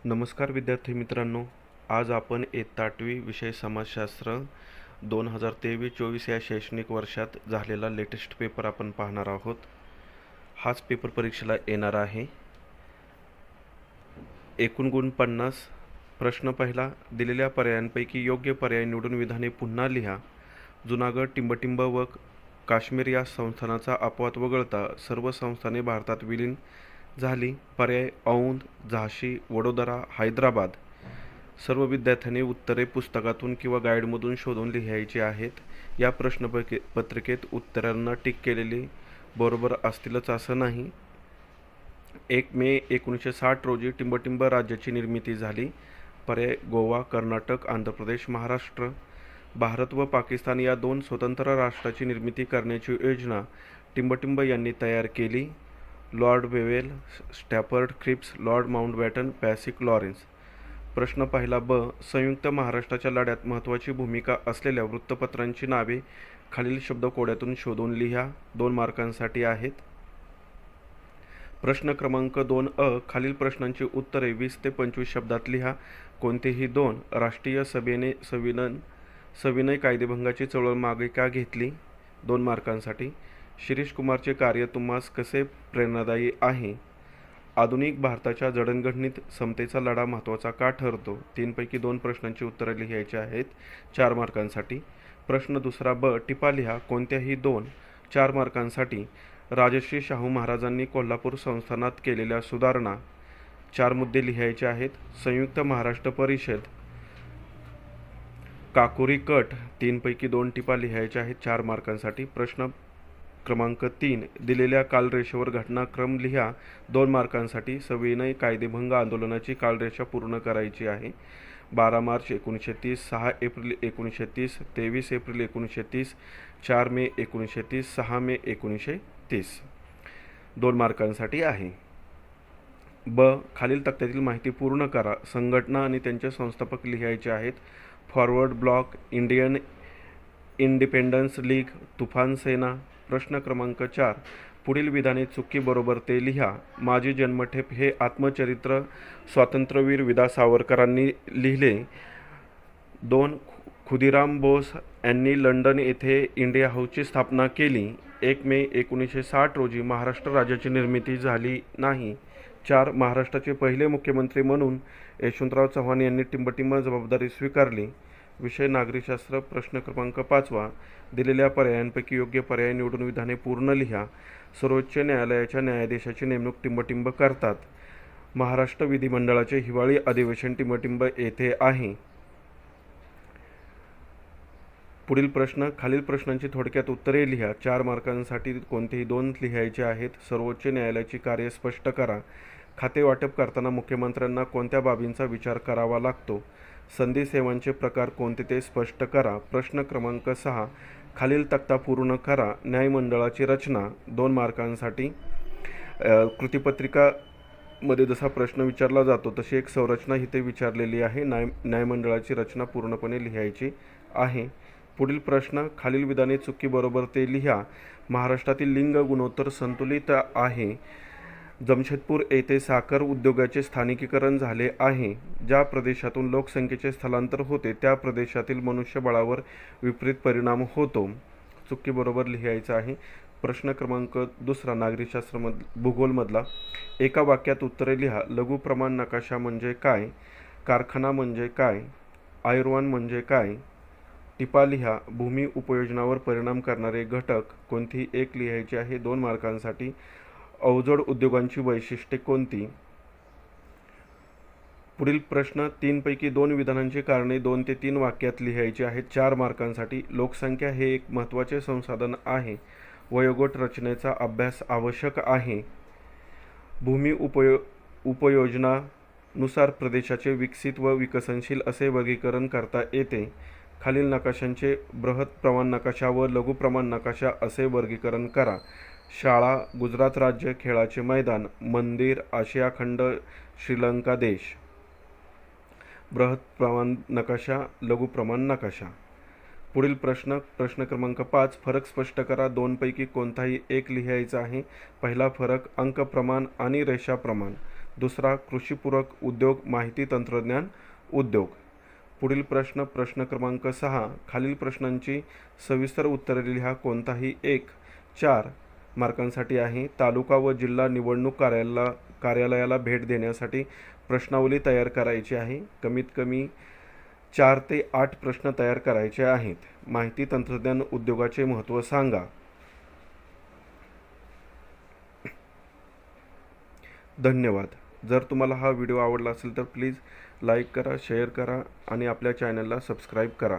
नमस्कार विद्यार्थी मित्रांनो. आज आपण इयत्ता 8वी विषय समाजशास्त्र 2023-24 या शैक्षणिक वर्षात झालेला लेटेस्ट पेपर आपण पाहणार आहोत. हाच पेपर परीक्षेला येणार आहे. एकूण गुण 50. प्रश्न पहिला, दिलेल्या पर्यायांपैकी योग्य पर्याय निवडून विधाने पुन्हा लिहा. जुनागड, टिंबटिंब व काश्मीर या संस्थानाचा अपवाद वगळता सर्व संस्थाने भारतात विलीन झाली. पर्याय औंध, झाशी, वडोदरा, हैदराबाद. सर्व विद्यार्थ्यांनी उत्तरे पुस्तकातून किंवा गाईडमधून शोधून लिहायची आहेत. या प्रश्नपत्रिकेत उत्तरांना टिक केलेली बरोबर असतीलच असं नाही. 1 मे 1960 रोजी टिंबटिंब राज्याची निर्मिती झाली. पर्याय गोवा, कर्नाटक, आंध्र प्रदेश, महाराष्ट्र. भारत व पाकिस्तान या दोन स्वतंत्र राष्ट्राची निर्मिती करण्याची योजना टिंबटिंब यांनी तयार केली. Lord Wavell, Stafford Cripps, Lord Mountbatten, Pethick Lawrence. प्रश्न पहिला ब. संयुक्त महाराष्ट्राच्या लढ्यात महत्त्वाची भूमिका असलेल्या वृत्तपत्रांची नावे खालील शब्दकोड्यातून शोधून लिहा. 2 मार्कांसाठी आहेत. प्रश्न क्रमांक 2 अ. खालील प्रश्नांची उत्तरे 20 ते 25 शब्दात लिहा. कोणतेही 2. राष्ट्रीय सभेने सविनय कायदेभंगाची चळवळ मागे का घेतली? 2 मार्कांसाठी. शिरीष कुमारचे कार्य तुम्हास कसे प्रेरणादायी आहे? आधुनिक भारताच्या जडणघडणीत समतेचा लढा महत्त्वाचा का ठरतो? 3 पैकी 2 प्रश्नांची उत्तरे लिहायची आहेत. 4 मार्कांसाठी. प्रश्न दुसरा ब. टिपा लिहा. कोणत्याही 2. 4 मार्कांसाठी. राजश्री शाहू महाराजांनी कोल्हापूर संस्थानात केलेल्या सुधारणा. 4 मुद्दे लिहायचे आहेत. संयुक्त महाराष्ट्र परिषद. काकोरी कट. 3 पैकी 2 टिपा लिहायच्या आहेत. 4 मार्कांसाठी. प्रश्न क्रमांक 3. दिलेल्या कालरेषेवर घटनाक्रम लिहा. 2 मार्कांसाठी. सविनय कायदेभंग आंदोलनाची कालरेषा पूर्ण करायची आहे. 12 मार्च 1930, 6 एप्रिल 1930, 23 एप्रिल 1930, 4 मे 1930, 6 मे 1930. 2 मार्कांसाठी आहे. ब. खालील तक्त्यातील माहिती पूर्ण करा. संघटना आणि त्यांचे संस्थापक लिहायचे आहेत. Forward block, Indian independence league, तुफान सेना. प्रश्न क्रमांक 4. पुढील विधाने चुकी बरोबर ते लिहा. माझी जन्मठेप हे आत्मचरित्र स्वातंत्र्यवीर विदा सावरकरांनी लिहिले. 2. खुदिराम बोस यांनी लंडन येथे इंडिया हाऊसची स्थापना केली. 1 मे 1960 रोजी महाराष्ट्र राज्याची निर्मिती झाली नाही. 4. महाराष्ट्राचे पहिले मुख्यमंत्री म्हणून यशवंतराव चव्हाण यांनी टिंबटिंब जबाबदारी स्वीकारली. विषय नागरिकशास्त्र. प्रश्न क्रमांक 5. दिलेल्या पर्यायांपैकी योग्य पर्याय निवडून विधाने पूर्ण लिहा. सर्वोच्च न्यायालयाच्या न्यायाधीशाची नेमणूक टिंबटिंब करतात. महाराष्ट्र विधिमंडळाचे हिवाळी अधिवेशन टिंबटिंब येथे आहे. पुढील प्रश्न. खालील प्रश्नांची थोडक्यात उत्तरे लिहा. 4 मार्कांसाठी कोणतेही 2 लिहायचे आहेत. सर्वोच्च न्यायालयाची कार्ये स्पष्ट करा. खाते वाटप करताना मुख्यमंत्र्यांना कोणत्या बाबींचा विचार करावा लागतो? संधी सेवांचे प्रकार कोणते ते स्पष्ट करा. प्रश्न क्रमांक 6. खालील तक्ता पूर्ण करा. न्यायमंडळाची रचना. 2 मार्कांसाठी. कृतीपत्रिकामध्ये जसा प्रश्न विचारला जातो तशी एक संरचना इथे विचारलेली आहे. न्यायमंडळाची रचना पूर्णपणे लिहायची आहे. पुढील प्रश्न. खालील विधाने चुकी बरोबर ते लिहा. महाराष्ट्रातील लिंग गुणोत्तर संतुलित आहे. जमशेदपूर येथे साखर उद्योगाचे स्थानिकीकरण झाले आहे. ज्या प्रदेशातून लोकसंख्येचे स्थलांतर होते त्या प्रदेशातील मनुष्यबळावर विपरीत परिणाम होतो. चुकी बरोबर लिहायचं आहे. प्रश्न क्रमांक 2 नागरिकशास्त्र भूगोलमधला. एका वाक्यात उत्तरे लिहा. लघु प्रमाण नकाशा म्हणजे काय? कारखाना म्हणजे काय? आयुर्वान म्हणजे काय? टिपा लिहा. भूमी उपयोजनावर परिणाम करणारे घटक. कोणतीही एक लिहायची आहे. 2 मार्कांसाठी. अवजड उद्योगांची वैशिष्ट्ये कोणती? पुढील प्रश्न. 3 पैकी 2 विधानांची कारणे 2 ते 3 वाक्यात लिहायची आहेत. 4 मार्कांसाठी. लोकसंख्या हे एक महत्त्वाचे संसाधन आहे. वयोगट रचनेचा अभ्यास आवश्यक आहे. भूमी उपयोजनानुसार प्रदेशाचे विकसित व विकसनशील असे वर्गीकरण करता येते. खालील नकाशांचे बृहत प्रमाण नकाशा व लघु प्रमाण नकाशा असे वर्गीकरण करा. शाळा, गुजरात राज्य, खेळाचे मैदान, मंदिर, आशिया खंड, श्रीलंका देश. बृहत प्रमाण नकाशा, लघु प्रमाण नकाशा. पुढील प्रश्न. प्रश्न क्रमांक 5. फरक स्पष्ट करा. 2 पैकी कोणताही एक लिहायचा आहे. पहिला फरक अंक प्रमाण आणि रेषा प्रमाण. दुसरा कृषीपूरक उद्योग माहिती तंत्रज्ञान उद्योग. पुढील प्रश्न क्रमांक 6. खालील प्रश्नांची सविस्तर उत्तरे लिहा. कोणताही एक 4 मार्कांसाठी आहे. तालुका व जिल्हा निवडणूक कार्यालयाला भेट देण्यासाठी प्रश्नावली तयार करायची आहे. कमीत कमी 4 ते 8 प्रश्न तयार करायचे आहेत. माहिती तंत्रज्ञान उद्योगाचे महत्त्व सांगा. धन्यवाद. जर तुम्हाला हा व्हिडिओ आवडला असेल तर प्लीज लाईक करा, शेअर करा आणि आपल्या चॅनलला सबस्क्राईब करा.